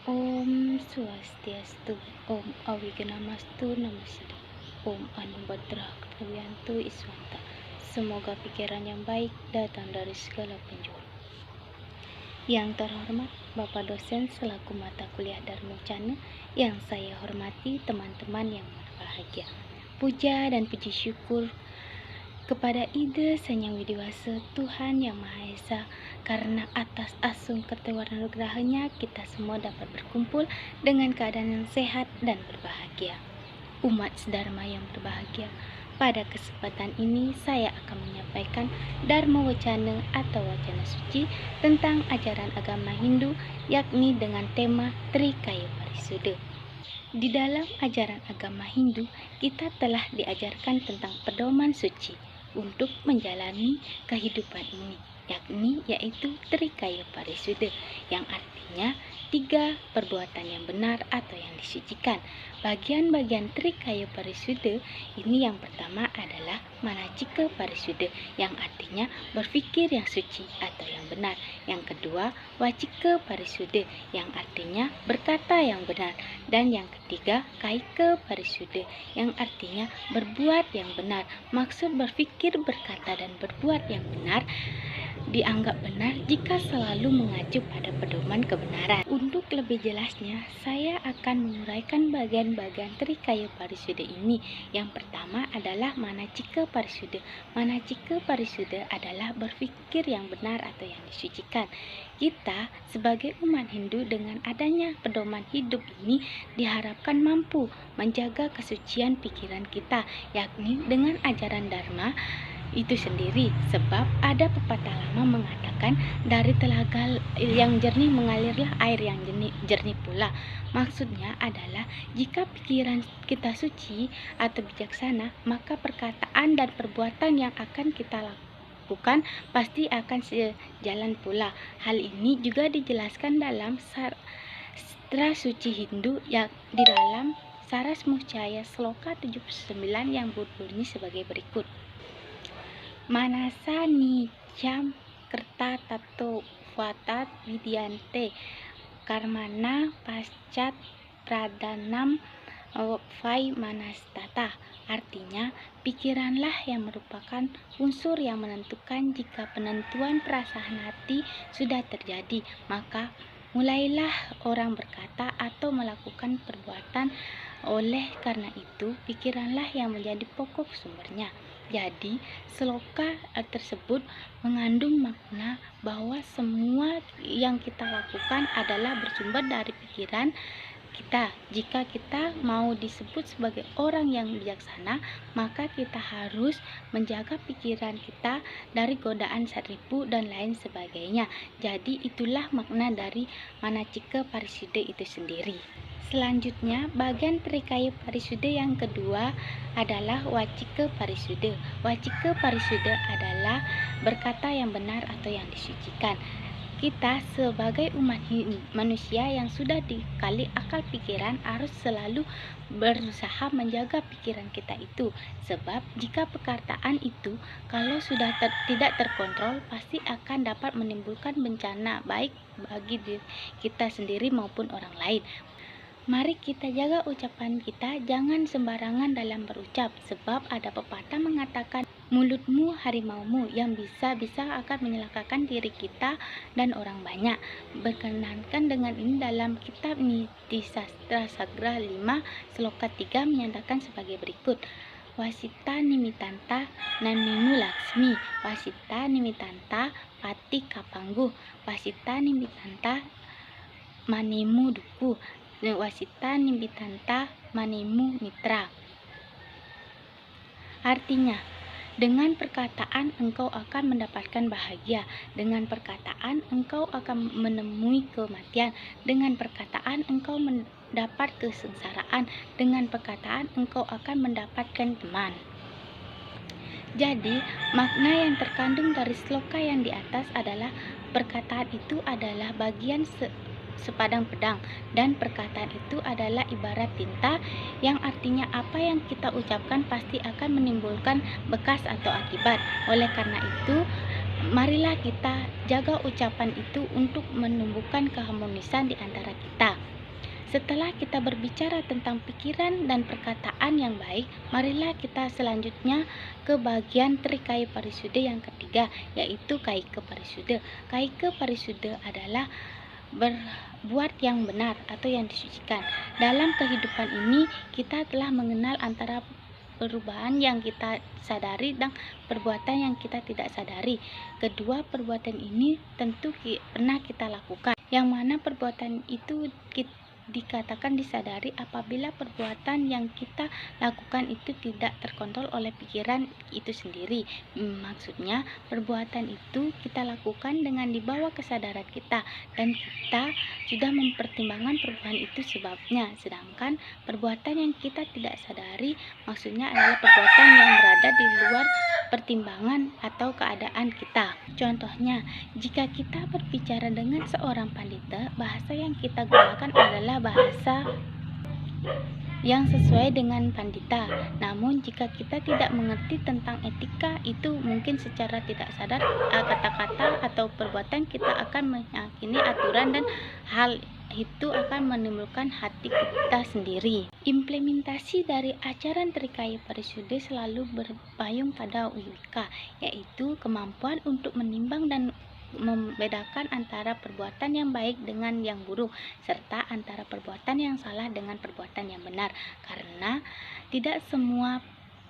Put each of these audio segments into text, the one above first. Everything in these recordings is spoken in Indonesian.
Om Swastiastu, Om Awiganamastu Namaste, Om Anubbadra Kawiyantu Iswanta. Semoga pikiran yang baik datang dari segala penjuru. Yang terhormat Bapak dosen selaku mata kuliah Dharma Cana, yang saya hormati teman-teman yang berbahagia. Puja dan puji syukur kepada Ida Sang Yang Widiwasa Tuhan Yang Maha Esa, karena atas asung kertawarna kita semua dapat berkumpul dengan keadaan yang sehat dan berbahagia. Umat sedharma yang berbahagia, pada kesempatan ini saya akan menyampaikan Dharma Wacana atau wacana suci tentang ajaran agama Hindu, yakni dengan tema Trikaya Parisuddha. Di dalam ajaran agama Hindu, kita telah diajarkan tentang pedoman suci untuk menjalani kehidupan ini, yaitu Trikaya Parisuddha, yang artinya 3 perbuatan yang benar atau yang disucikan. Bagian-bagian Trikaya Parisuddha ini yang pertama adalah Manacika Parisuddha, yang artinya berpikir yang suci atau yang benar. Yang kedua, Wacika Parisuddha, yang artinya berkata yang benar. Dan yang ketiga, Kaika Parisuddha, yang artinya berbuat yang benar. Maksud berpikir, berkata, dan berbuat yang benar dianggap benar jika selalu mengacu pada pedoman kebenaran. Untuk lebih jelasnya, saya akan menguraikan bagian-bagian Trikaya Parisuddha ini. Yang pertama adalah Manacika Parisuddha. Manacika Parisuddha adalah berpikir yang benar atau yang disucikan. Kita sebagai umat Hindu dengan adanya pedoman hidup ini diharapkan mampu menjaga kesucian pikiran kita, yakni dengan ajaran Dharma itu sendiri. Sebab ada pepatah lama mengatakan, dari telaga yang jernih mengalirlah air yang jernih pula. Maksudnya adalah jika pikiran kita suci atau bijaksana, maka perkataan dan perbuatan yang akan kita lakukan pasti akan sejalan pula. Hal ini juga dijelaskan dalam Sastra Suci Hindu yang di dalam Saras Mucaya Sloka 79 yang berbunyi sebagai berikut. Manasa nicam kerta tato vatat vidyante karmana pascat pradanam vai manastata. Artinya, pikiranlah yang merupakan unsur yang menentukan. Jika penentuan perasaan hati sudah terjadi, maka mulailah orang berkata atau melakukan perbuatan. Oleh karena itu, pikiranlah yang menjadi pokok sumbernya. Jadi, sloka tersebut mengandung makna bahwa semua yang kita lakukan adalah bersumber dari pikiran kita. Jika kita mau disebut sebagai orang yang bijaksana, maka kita harus menjaga pikiran kita dari godaan sarippu dan lain sebagainya. Jadi itulah makna dari Manacika Parisuddha itu sendiri. Selanjutnya, bagian Trikaya Parisuddha yang kedua adalah Wacika Parisuddha. Wacika Parisuddha adalah berkata yang benar atau yang disucikan. Kita sebagai umat manusia yang sudah dikali akal pikiran harus selalu berusaha menjaga pikiran kita itu. Sebab jika perkataan itu kalau sudah tidak terkontrol, pasti akan dapat menimbulkan bencana baik bagi diri kita sendiri maupun orang lain. Mari kita jaga ucapan kita, jangan sembarangan dalam berucap. Sebab ada pepatah mengatakan, mulutmu harimaumu, yang bisa-bisa akan menyelakakan diri kita dan orang banyak. Berkenankan dengan ini dalam kitab Niti Sastra Sagra 5 Sloka 3 menyatakan sebagai berikut. Wasita nimitanta namimu laksmi, wasita nimitanta pati kapangguh, wasita nimitanta manimu duku, wasita nimitanta manimu mitra. Artinya, dengan perkataan engkau akan mendapatkan bahagia, dengan perkataan engkau akan menemui kematian, dengan perkataan engkau mendapat kesengsaraan, dengan perkataan engkau akan mendapatkan teman. Jadi, makna yang terkandung dari sloka yang di atas adalah perkataan itu adalah bagian sepadang pedang, dan perkataan itu adalah ibarat tinta, yang artinya apa yang kita ucapkan pasti akan menimbulkan bekas atau akibat. Oleh karena itu, marilah kita jaga ucapan itu untuk menumbuhkan keharmonisan di antara kita. Setelah kita berbicara tentang pikiran dan perkataan yang baik, marilah kita selanjutnya ke bagian Trikaya Parisuddha yang ketiga, yaitu Kaika Parisuddha. Kaika Parisuddha adalah berbuat yang benar atau yang disucikan. Dalam kehidupan ini, kita telah mengenal antara perubahan yang kita sadari dan perbuatan yang kita tidak sadari. Kedua perbuatan ini tentu pernah kita lakukan, yang mana perbuatan itu dikatakan disadari apabila perbuatan yang kita lakukan itu tidak terkontrol oleh pikiran itu sendiri. Maksudnya perbuatan itu kita lakukan dengan dibawa kesadaran kita dan kita sudah mempertimbangkan perbuatan itu sebabnya. Sedangkan perbuatan yang kita tidak sadari maksudnya adalah perbuatan yang berada di luar pertimbangan atau keadaan kita. Contohnya, jika kita berbicara dengan seorang pandita, bahasa yang kita gunakan adalah bahasa yang sesuai dengan pandita. Namun jika kita tidak mengerti tentang etika, itu mungkin secara tidak sadar kata-kata atau perbuatan kita akan meyakini aturan dan hal itu akan menimbulkan hati kita sendiri. Implementasi dari ajaran Trikaya Parisuddha selalu berpayung pada wiveka, yaitu kemampuan untuk menimbang dan membedakan antara perbuatan yang baik dengan yang buruk, serta antara perbuatan yang salah dengan perbuatan yang benar. Karena tidak semua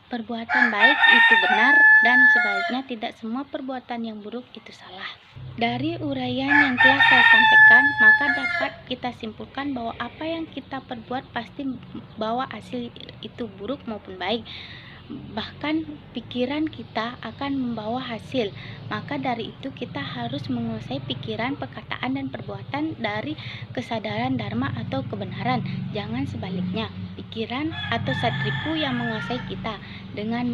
perbuatan baik itu benar dan sebaliknya tidak semua perbuatan yang buruk itu salah. Dari uraian yang telah saya sampaikan, maka dapat kita simpulkan bahwa apa yang kita perbuat pasti bawa hasil itu buruk maupun baik. Bahkan pikiran kita akan membawa hasil. Maka dari itu kita harus menguasai pikiran, perkataan, dan perbuatan dari kesadaran dharma atau kebenaran. Jangan sebaliknya, pikiran atau satripu yang menguasai kita. Dengan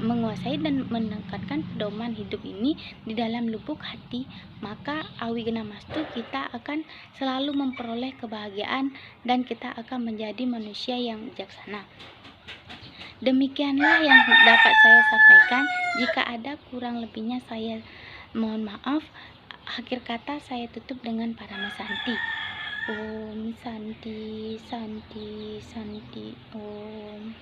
menguasai dan menekankan pedoman hidup ini di dalam lubuk hati, maka Awignamastu kita akan selalu memperoleh kebahagiaan dan kita akan menjadi manusia yang bijaksana. Demikianlah yang dapat saya sampaikan. Jika ada kurang lebihnya saya mohon maaf. Akhir kata saya tutup dengan Paramasanti. Om Santi Santi Santi Om.